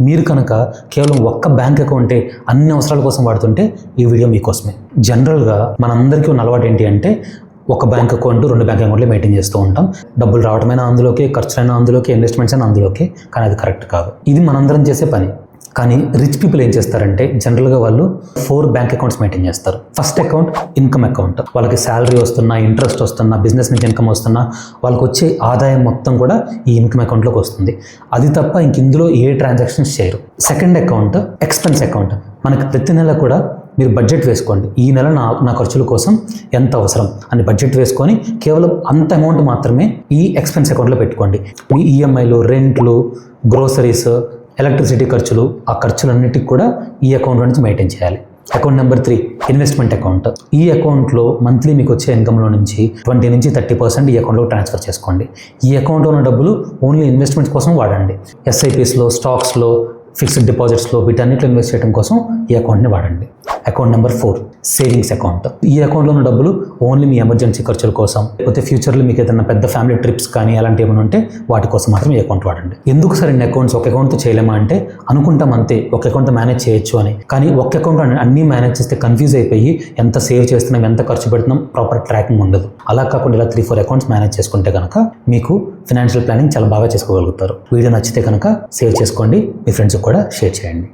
మీరు కనుక కేవలం ఒక్క బ్యాంక్ అకౌంటే అన్ని అవసరాల కోసం వాడుతుంటే ఈ వీడియో మీకోసమే. జనరల్గా మనందరికీ ఉన్న అలవాటు ఏంటి అంటే ఒక బ్యాంక్ అకౌంట్ 2 బ్యాంక్ అకౌంట్లు మెయింటైన్ చేస్తూ ఉంటాం. డబ్బులు రావడమైనా అందులోకి, ఖర్చులైనా అందులోకి, ఇన్వెస్ట్మెంట్స్ అయినా అందులోకి. కానీ అది కరెక్ట్ కాదు. ఇది మనందరం చేసే పని. కానీ రిచ్ పీపుల్ ఏం చేస్తారంటే జనరల్గా వాళ్ళు 4 బ్యాంక్ అకౌంట్స్ మెయింటైన్ చేస్తారు. First account income account. వాళ్ళకి శాలరీ వస్తున్నా, ఇంట్రెస్ట్ వస్తున్నా, బిజినెస్ నుంచి ఇన్కమ్ వస్తున్నా వాళ్ళకి వచ్చే ఆదాయం మొత్తం కూడా ఈ ఇన్కమ్ అకౌంట్లోకి వస్తుంది. అది తప్ప ఇందులో ఏ ట్రాన్సాక్షన్స్ చేయరు. Second account expense account. మనకి ప్రతి నెల కూడా మీరు బడ్జెట్ వేసుకోండి. ఈ నెల నా ఖర్చుల కోసం ఎంత అవసరం అని బడ్జెట్ వేసుకొని కేవలం అంత అమౌంట్ మాత్రమే ఈ ఎక్స్పెన్స్ అకౌంట్లో పెట్టుకోండి. మీ ఈఎంఐలు, రెంట్లు, గ్రోసరీస్, ఎలక్ట్రిసిటీ ఖర్చులు, ఆ ఖర్చులన్నిటికి కూడా ఈ అకౌంట్ నుంచి మెయింటైన్ చేయాలి. Account number 3 investment account. ఈ అకౌంట్లో మంత్లీ మీకు వచ్చే ఇన్కమ్లో నుంచి 20 నుంచి 30% ఈ అకౌంట్లో ట్రాన్స్ఫర్ చేసుకోండి. ఈ అకౌంట్లో ఉన్న డబ్బులు ఓన్లీ ఇన్వెస్ట్మెంట్స్ కోసం వాడండి. ఎస్ఐపిస్లో, స్టాక్స్లో, ఫిక్స్డ్ డిపాజిట్స్లో వీటన్నిటిలో ఇన్వెస్ట్ చేయడం కోసం ఈ అకౌంట్ని వాడండి. Account number 4 savings account. ఈ అకౌంట్లో ఉన్న డబ్బులు ఓన్లీ మీ ఎమర్జెన్సీ ఖర్చుల కోసం, లేకపోతే ఫ్యూచర్లో మీకు ఏదైనా పెద్ద ఫ్యామిలీ ట్రిప్స్ కానీ అలాంటి ఏమైనా ఉంటే వాటి కోసం మాత్రం ఈ అకౌంట్ వాడండి. ఎందుకు సార్ ఇన్ని అకౌంట్స్ ఒక అకౌంట్తో చేయలేమా అంటే అనుకుంటాం అంతే, ఒక అకౌంట్తో మేనేజ్ చేయొచ్చు అని. కానీ ఒక అకౌంట్ అన్నీ మేనేజ్ చేస్తే కన్ఫ్యూజ్ అయిపోయి ఎంత సేవ్ చేస్తున్నాం, ఎంత ఖర్చు పెడుతున్నాం, ప్రాపర్ ట్రాకింగ్ ఉండదు. అలా కాకుండా ఇలా 3-4 అకౌంట్స్ మేనేజ్ చేసుకుంటే కనుక మీకు ఫైనాన్షియల్ ప్లానింగ్ చాలా బాగా చేసుకోగలుగుతారు. వీడియో నచ్చితే కనుక సేవ్ చేసుకోండి, మీ ఫ్రెండ్స్కి కూడా షేర్ చేయండి.